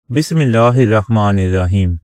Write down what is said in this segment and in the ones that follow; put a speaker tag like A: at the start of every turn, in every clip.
A: बिस्मिल्लाहिर्रहमानिर्रहीम।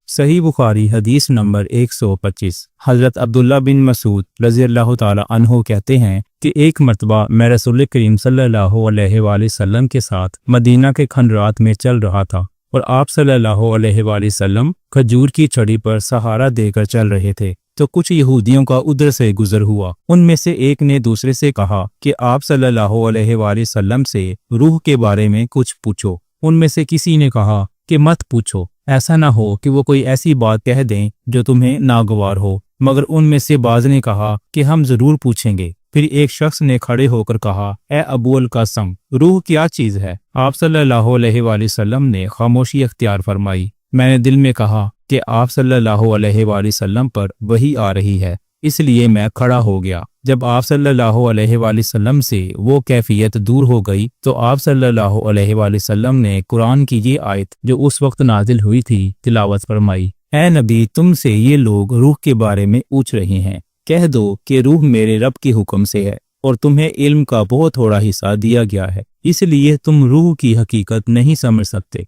B: सही बुखारी हदीस नंबर 125। हज़रत अब्दुल्ला बिन मसूद रज़ी अल्लाह ताला अन्हो कहते हैं कि एक मरतबा मैं रसूल करीम सल्लल्लाहु अलैहि वसल्लम के साथ मदीना के खंडरात में चल रहा था और आप सल्लल्लाहु अलैहि वसल्लम खजूर की छड़ी पर सहारा देकर चल रहे थे। तो कुछ यहूदियों का उधर से गुजर हुआ। उनमें से एक ने दूसरे से कहा कि आप सल्लल्लाहु अलैहि वसल्लम से रूह के बारे में कुछ पूछो। उनमें से किसी ने कहा कि मत पूछो, ऐसा ना हो कि वो कोई ऐसी बात कह दें जो तुम्हें नागवार हो। मगर उनमें से बाज ने कहा कि हम जरूर पूछेंगे। फिर एक शख्स ने खड़े होकर कहा, ए अबू अल कासम, रूह क्या चीज है? आप सल्लल्लाहु अलैहि वसल्लम ने खामोशी अख्तियार फरमाई। मैंने दिल में कहा कि आप सल्लल्लाहु अलैहि वसल्लम पर वही आ रही है, इसलिए मैं खड़ा हो गया। जब आप सल्लल्लाहु अलैहि वसल्लम से वो कैफियत दूर हो गई तो आप सल्लल्लाहु अलैहि वसल्लम ने कुरान की ये आयत जो उस वक्त नाजिल हुई थी तिलावत फरमाई। ऐ नबी, तुमसे ये लोग रूह के बारे में पूछ रहे हैं, कह दो कि रूह मेरे रब के हुक्म से है और तुम्हें इल्म का बहुत थोड़ा हिस्सा दिया गया है, इसलिए तुम रूह की हकीकत नहीं समझ सकते।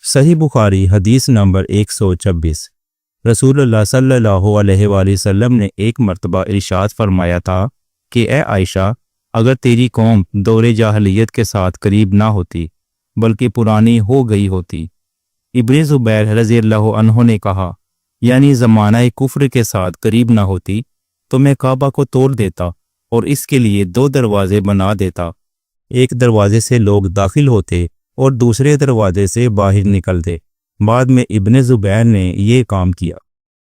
A: सही बुखारी हदीस नंबर 126। रसूलुल्लाह सल्लल्लाहु अलैहि वसल्लम ने एक मरतबा इरशाद फरमाया था कि ए आयशा, अगर तेरी कौम दौरे जाहलियत के साथ करीब ना होती बल्कि पुरानी हो गई होती। इब्न ज़ुबैर रज़ियल्लाहु अन्हु ने कहा, यानी ज़माना कुफ्र के साथ करीब ना होती तो मैं काबा को तोड़ देता और इसके लिए 2 दरवाजे बना देता। एक दरवाजे से लोग दाखिल होते और दूसरे दरवाजे से बाहर निकलते। बाद में इब्न ज़ुबैर ने ये काम किया।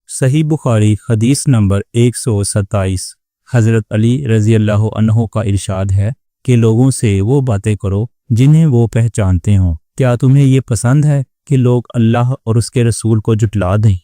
B: सही बुखारी हदीस नंबर 127। हज़रत अली रज़ी अल्लाह अन्हो का इरशाद है कि लोगों से वो बातें करो जिन्हें वो पहचानते हों। क्या तुम्हें ये पसंद है कि लोग अल्लाह और उसके रसूल को जुटला दें?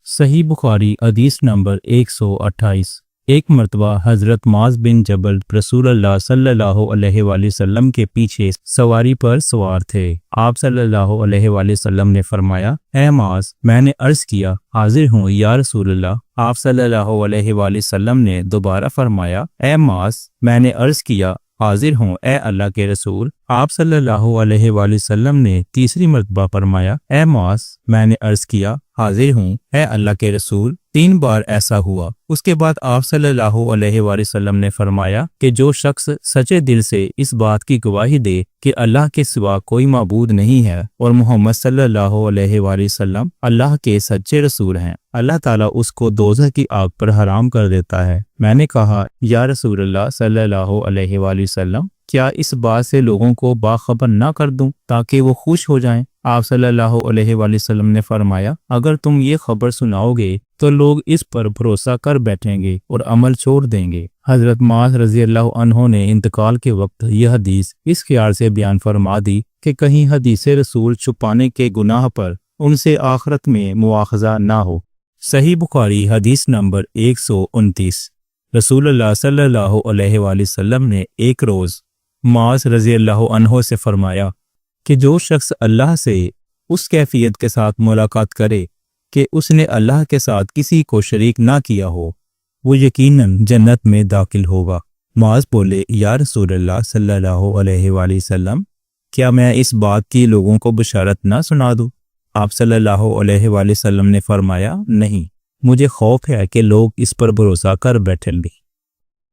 B: सही बुखारी हदीस नंबर 128। एक मरतबा हज़रत माज बिन जबल रसूलुल्लाह सल्लल्लाहु अलैहि वसल्लम के पीछे सवारी पर सवार थे। आप सल्लल्लाहु अलैहि वसल्लम ने फरमाया, ए माज, मैंने अर्ज किया, हाजिर हूँ या रसूलुल्लाह। आप सल्लल्लाहु अलैहि वसल्लम ने दोबारा फरमाया, ए माज, मैंने अर्ज किया, हाजिर हूँ ए अल्लाह के रसूल। आप सल्लल्लाहु अलैहि वसल्लम ने तीसरी मरतबा फरमाया, ए माज, मैंने अर्ज किया, हाजिर हूँ ए अल्लाह के रसूल। 3 बार ऐसा हुआ। उसके बाद आप सल्लल्लाहु अलैहि वसल्लम ने फरमाया कि जो शख्स सच्चे दिल से इस बात की गवाही दे कि अल्लाह के सिवा कोई माबूद नहीं है और मोहम्मद सल्लल्लाहु अलैहि वसल्लम अल्लाह के सच्चे रसूल हैं, अल्लाह ताला उसको दोज़ख की आग पर हराम कर देता है। मैंने कहा, या रसूलल्लाह सल्लल्लाहु अलैहि वसल्लम, क्या इस बात से लोगों को बाखबर ना कर दूं ताकि वो खुश हो जाएं? आप सल्लल्लाहु अलैहि वसल्लम ने फरमाया, अगर तुम ये खबर सुनाओगे तो लोग इस पर भरोसा कर बैठेंगे और अमल छोड़ देंगे। हज़रत माज रज़ी अल्लाह अन्हो ने इंतकाल के वक्त यह हदीस इस ख्याल से बयान फरमा दी कि कहीं हदीस रसूल छुपाने के गुनाह पर उनसे आखिरत में मुआखज़ा ना हो। सही बुखारी हदीस नंबर 129। रसूलुल्लाह सल्लल्लाहु अलैहि वसल्लम ने एक रोज़ माज रज़ी अल्लाह अन्हो से फरमाया कि जो शख्स अल्लाह से उस कैफियत के साथ मुलाकात करे कि उसने अल्लाह के साथ किसी को शरीक ना किया हो, वो यकीनन जन्नत में दाखिल होगा। माज बोले, या रसूलल्लाह सल्लल्लाहु अलैहि वसल्लम, क्या मैं इस बात की लोगों को बशारत ना सुना दूं? आप सल्लल्लाहु अलैहि वसल्लम ने फरमाया, नहीं, मुझे खौफ है कि लोग इस पर भरोसा कर बैठेंगे।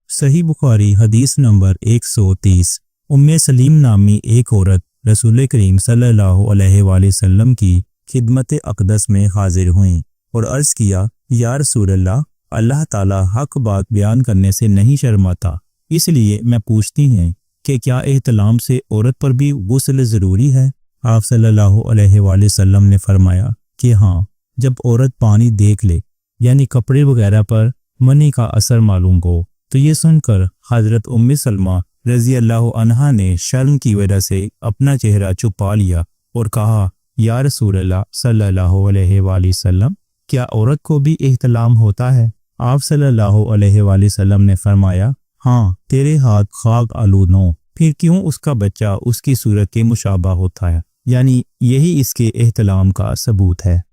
B: सही बुखारी हदीस नंबर 130। उम्मे सलीम नामी एक औरत रसूल करीम सल्लल्लाहु अलैहि वसल्लम की खिदमत अक़दस में हाजिर हुई और अर्ज़ किया, या रसूलल्लाह, अल्लाह ताला हक बात बयान करने से नहीं शर्माता, इसलिए मैं पूछती हूँ कि क्या एहतलाम से औरत पर भी गुस्ल ज़रूरी है? आप सल्लल्लाहु अलैहि वसल्लम ने फरमाया कि हाँ, जब औरत पानी देख ले यानी कपड़े वगैरह पर मनी का असर मालूम हो। तो ये सुनकर हज़रत उम्मे सलमा रज़ी अल्लाह अन्हा ने शर्म की वजह से अपना चेहरा छुपा लिया और कहा, या रसूलल्लाह सल्लल्लाहु अलैहि वसल्लम, क्या औरत को भी एहतलाम होता है? आप सल्लल्लाहु अलैहि वसल्लम ने फरमाया, हाँ, तेरे हाथ खाक आलूद हों, फिर क्यों उसका बच्चा उसकी सूरत के मुशाबा होता है, यानी यही इसके एहतलाम का सबूत है।